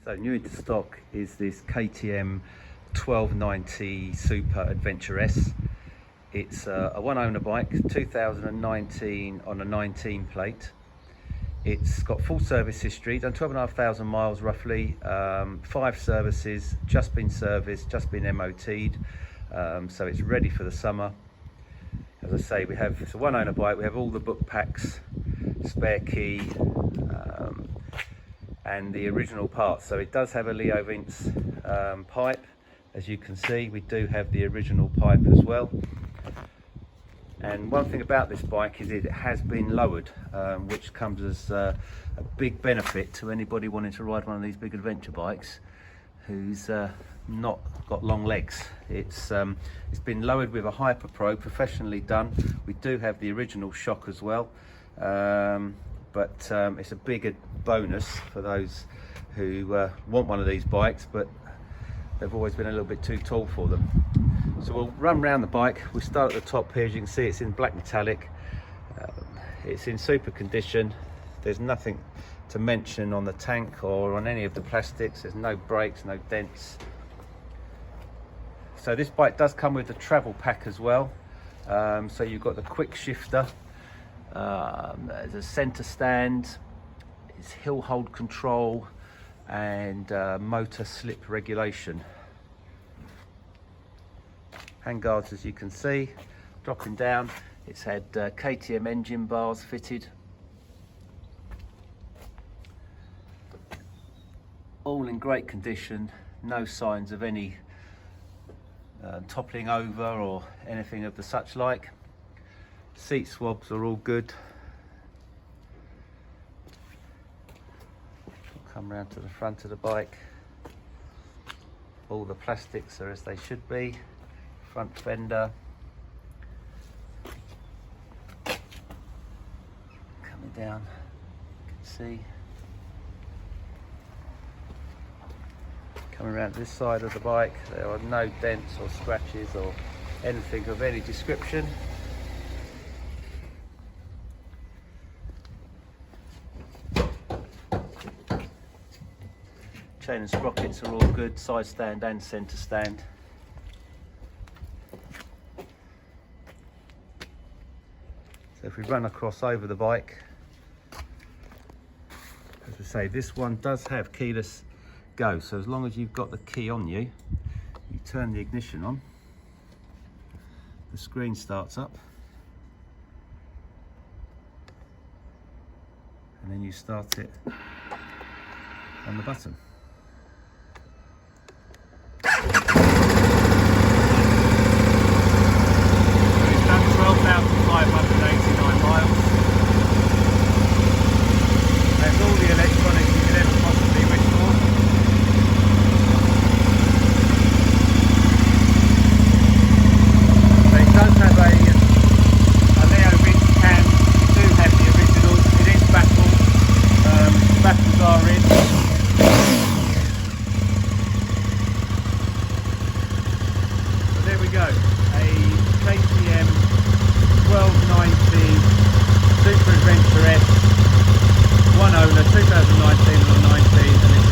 So new into stock is this KTM 1290 Super Adventure S. It's a one owner bike, 2019 on a 19 plate. It's got full service history, done 12,500 miles roughly, 5 services, just been serviced, just been MOT'd, so it's ready for the summer. As I say, it's a one owner bike, we have all the book packs, spare key, and the original parts. So it does have a Leo Vince pipe, as you can see. We do have the original pipe as well. And one thing about this bike is it has been lowered, which comes as a big benefit to anybody wanting to ride one of these big adventure bikes who's not got long legs. It's been lowered with a Hyper Pro, professionally done. We do have the original shock as well, but it's a big bonus for those who want one of these bikes, but they've always been a little bit too tall for them. So we'll run around the bike. We'll start at the top here. As you can see, it's in black metallic. It's in super condition. There's nothing to mention on the tank or on any of the plastics. There's no breaks, no dents. So this bike does come with the travel pack as well. So you've got the quick shifter, there's a center stand, it's hill hold control, and motor slip regulation. Handguards, as you can see, dropping down. It's had KTM engine bars fitted. All in great condition, no signs of any toppling over or anything of the such like. Seat swabs are all good. Come round to the front of the bike. All the plastics are as they should be. Front fender. Coming down, you can see. Coming around this side of the bike, there are no dents or scratches or anything of any description. Chain and sprockets are all good, side stand and centre stand. So if we run across over the bike, as we say, this one does have keyless go. So as long as you've got the key on you, you turn the ignition on, the screen starts up, and then you start it on the button. A KTM 1290 Super Adventure S, one owner, 2019 or 19, and it's